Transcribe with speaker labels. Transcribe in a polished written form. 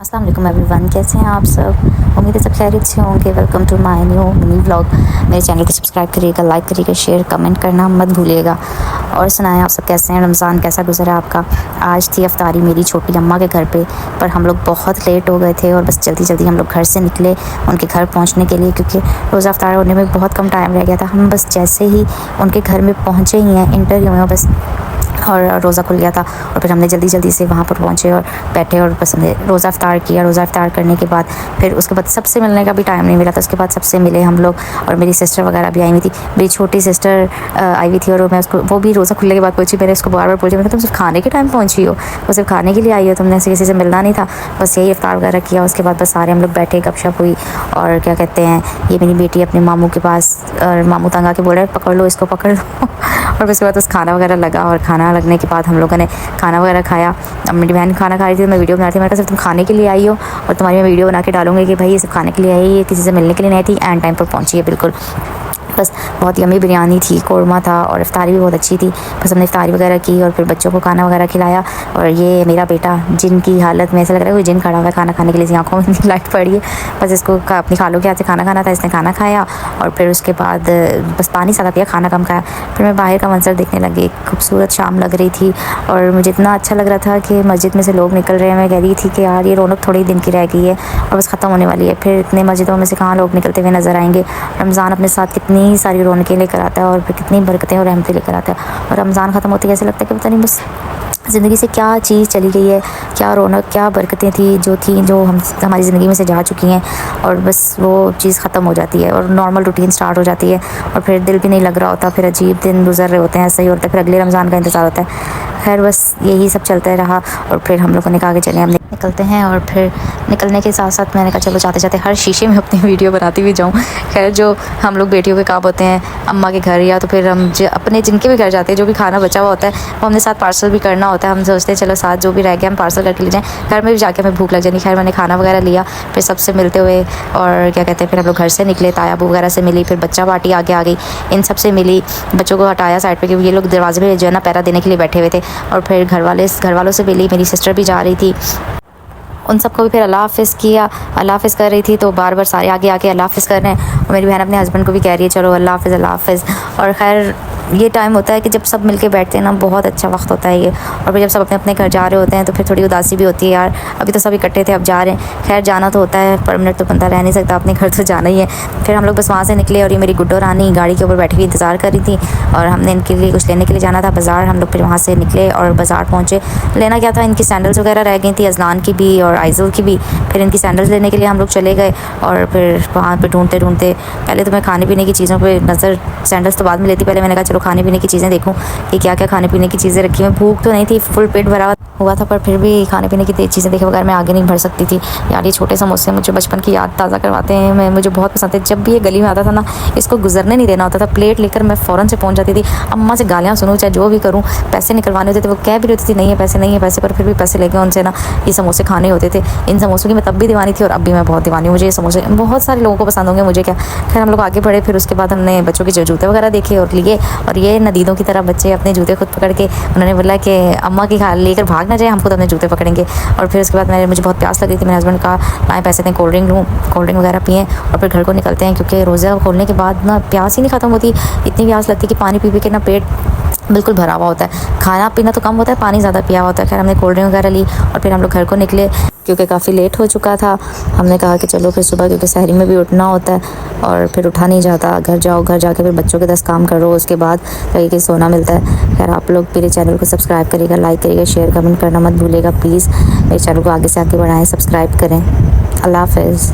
Speaker 1: अस्सलाम वालेकुम एवरीवन, कैसे हैं आप सब। उम्मीद है सब खैरियत से होंगे। Welcome to my new mini vlog. मेरे चैनल को सब्सक्राइब करिएगा, लाइक करिएगा, शेयर कमेंट करना मत भूलिएगा। और सुनाएं आप सब कैसे हैं, रमज़ान कैसा गुजरा आपका। आज थी अफ्तारी मेरी छोटी अम्मा के घर पे, पर हम लोग बहुत लेट हो गए थे और बस जल्दी जल्दी हम लोग घर से निकले उनके घर पहुँचने के लिए, क्योंकि रोज़ा अफ्तार होने में बहुत कम टाइम रह गया था। हम बस जैसे ही उनके घर में पहुँचे ही हैं, इंटर ही हुए हैं बस, और रोज़ा खुल गया था। और फिर हमने जल्दी जल्दी से वहाँ पर पहुँचे और बैठे और बस हमने रोज़ा अफ्तार किया। रोज़ा अफ्तार करने के बाद फिर उसके बाद सबसे मिलने का भी टाइम नहीं मिला था। उसके बाद सबसे मिले हम लोग, और मेरी सिस्टर वगैरह भी आई हुई थी। मेरी छोटी सिस्टर आई हुई थी और मैं उसको, वो भी रोज़ा खुलने के बाद पहुँची। मैंने उसको बार बार पूछी, मैंने तुम सिर्फ खाने के टाइम पहुँची हो, वो सिर्फ खाने के लिए आई हो, तुमने ऐसे किसी से मिलना नहीं था। बस यही अफ्तार वगैरह किया। उसके बाद बस सारे हम लोग बैठे, गपशप हुई। और क्या कहते हैं, ये मेरी बेटी अपने मामू के पास, और मामू तंग आके बोल रहे हैं पकड़ लो इसको, पकड़ लो। और उसके बाद उस खाना वगैरह लगा, और खाना लगने के बाद हम लोगों ने खाना वगैरह खाया। अब मेरी बहन खाना खा रही थी, मैं वीडियो बना रही थी। मैंने कहा सिर्फ तुम खाने के लिए आई हो और तुम्हारी मैं वीडियो बना के डालूंगी कि भाई ये सब खाने के लिए आई है, किसी से मिलने के लिए नहीं थी। एंड टाइम पर पहुंची है बिल्कुल। बस बहुत यम्मी बिरयानी थी, कौरमा था, और इफ्तारी भी बहुत अच्छी थी। बस हमने इफ्तारी वगैरह की और फिर बच्चों को खाना वगैरह खिलाया। और ये मेरा बेटा, जिनकी हालत में ऐसा लग रहा है कोई जिन खड़ा हुआ है खाना खाने के लिए, आँखों में लाइट पड़ी है। बस इसको अपनी खालों के हाथ से खाना खाना था, इसने खाना खाया और फिर उसके बाद बस पानी ज़्यादा पिया, खाना कम खाया। फिर मैं बाहर का मंजर देखने लगी। खूबसूरत शाम लग रही थी और मुझे इतना अच्छा लग रहा था कि मस्जिद में से लोग निकल रहे हैं। मैं कह रही थी कि यार ये रौनक थोड़ी दिन की रह गई है और बस ख़त्म होने वाली है। फिर इतने मस्जिदों में से कहाँ लोग निकलते हुए नज़र आएंगे। रमज़ान अपने साथ कितनी सारी रौनकें लेकर आता है और फिर कितनी बरकतें और रहमतें लेकर आता है। और रमज़ान ख़त्म होते ऐसे लगता है कि पता नहीं बस ज़िंदगी से क्या चीज़ चली गई है, क्या रौनक, क्या बरकतें थी जो हमारी ज़िंदगी में से जा चुकी हैं, और बस वो चीज़ ख़त्म हो जाती है और नॉर्मल रूटीन स्टार्ट हो जाती है। और फिर दिल भी नहीं लग रहा होता, फिर अजीब दिन गुजर रहे होते हैं, ऐसा ही होता है। फिर अगले रमज़ान का इंतज़ार होता है। खैर बस यही सब चलता रहा और फिर हम लोगों ने कहा कि चलें हम निकलते हैं। और फिर निकलने के साथ साथ मैंने कहा चलो जाते जाते हर शीशे में अपनी वीडियो बनाती हुई जाऊँ। खैर जो हम लोग बेटियों के काम होते हैं अम्मा के घर, या तो फिर हम अपने जिनके भी घर जाते हैं, जो भी खाना बचा हुआ होता है वो हमने साथ पार्सल भी करना होता है। हम सोचते हैं चलो साथ जो भी रह गया हम पार्सल करके ले जाएँ, घर में भी जाके हमें भूख लग जानी। खैर मैंने खाना वगैरह लिया, फिर सबसे मिलते हुए और क्या कहते हैं, फिर हम लोग घर से निकले। तायाबू वगैरह से मिली, फिर बच्चा पार्टी आगे आ गई, इन सब से मिली। बच्चों को हटाया साइड पे क्योंकि ये लोग दरवाजे में जो है ना पैरा देने के लिए बैठे हुए थे। और फिर घर वालों से मिली। मेरी सिस्टर भी जा रही थी, उन सबको भी फिर अल्लाह हाफ़िज़ किया। अल्लाह हाफ़िज़ कर रही थी तो बार बार सारे आगे आके अल्लाह हाफ़िज़ कर रहे हैं। और मेरी बहन अपने हस्बैंड को भी कह रही है चलो अल्लाह हाफ़िज़ अल्लाह हाफ़िज़। और खैर ये टाइम होता है कि जब सब मिलके बैठते हैं ना, बहुत अच्छा वक्त होता है ये। और फिर जब सब अपने अपने घर जा रहे होते हैं तो फिर थोड़ी उदासी भी होती है, यार अभी तो सब इकट्ठे थे अब जा रहे हैं। खैर जाना तो होता है, परमानेंट तो बंदा रह नहीं सकता, अपने घर तो जाना ही है। फिर हम लोग बस वहाँ से निकले और ये मेरी गुड्डो रानी गाड़ी के ऊपर बैठी हुई इंतज़ार कर रही थी। और हमने इनके लिए कुछ लेने के लिए जाना था बाज़ार। हम लोग फिर वहाँ से निकले और बाज़ार पहुँचे। लेना क्या था, इनकी सैंडल्स वगैरह रह गई थी, अजलान की भी और आइजुल की भी। फिर इनकी सैंडल्स लेने के लिए हम लोग चले गए। और फिर वहाँ पे ढूंढते ढूंढते पहले तो मैं खाने पीने की चीज़ों पे नज़र, सैंडल्स तो बाद में लेती, पहले मैंने कहा चलो खाने पीने की चीज़ें देखूँ कि क्या क्या खाने पीने की चीज़ें रखी हुई। भूख तो नहीं थी, फुल पेट भरा हुआ था, पर फिर भी खाने पीने की चीज़ें देखे बगैर मैं आगे नहीं बढ़ सकती थी। यार ये छोटे समोसे मुझे बचपन की याद ताज़ा करवाते हैं। मुझे बहुत पसंद है। जब भी ये गली में आता था ना, इसको गुजरने नहीं देना होता था। प्लेट लेकर मैं फ़ौरन से पहुँच जाती थी। अम्मा से गालियाँ सुनूँ चाहे जो भी करूँ, पैसे निकलवाने होते थे, वो कह भी रहती थी नहीं है पैसे, नहीं है पैसे, पर फिर भी पैसे लेके उनसे ना ये समोसे खाने होते थे। इन समोसों की मैं तब भी दीवानी थी और अब भी मैं बहुत दीवानी हूँ। मुझे ये समोसे बहुत सारे लोगों को पसंद होंगे, मुझे क्या। खैर हम लोग आगे बढ़े। फिर उसके बाद हमने बच्चों के जूते वगैरह देखे और लिए। और ये नदीदों की तरह बच्चे अपने जूते खुद पकड़ के, उन्होंने बोला कि अम्मा की खा लेकर भाग ना जाए, हम खुद अपने जूते पकड़ेंगे। और फिर उसके बाद मुझे बहुत प्यास लगी थी। मेरे हस्बैंड का लाएँ पैसे थे, कोल्ड ड्रिंक लूँ, कोल्ड ड्रिंक वगैरह पिएँ और फिर घर को निकलते हैं, क्योंकि रोज़ा खोलने के बाद ना प्यास ही नहीं ख़त्म होती। इतनी प्यास लगती है कि पानी पी पी के ना पेट बिल्कुल भरा हुआ होता है। खाना पीना तो कम होता है, पानी ज़्यादा पिया होता है। खैर हमने कोल्ड ड्रिंक वगैरह ली और फिर हम लोग घर को निकले, क्योंकि काफ़ी लेट हो चुका था। हमने कहा कि चलो फिर सुबह, क्योंकि सहरी में भी उठना होता है और फिर उठा नहीं जाता। घर जाओ, घर जाके फिर बच्चों के 10 काम करो, उसके बाद कहीं सोना मिलता है। खैर आप लोग मेरे चैनल को सब्सक्राइब करिएगा, लाइक करिएगा, शेयर कमेंट करना मत भूलिएगा प्लीज़। मेरे चैनल को आगे से आगे बढ़ाएँ, सब्सक्राइब करें। अल्लाह हाफ़िज़।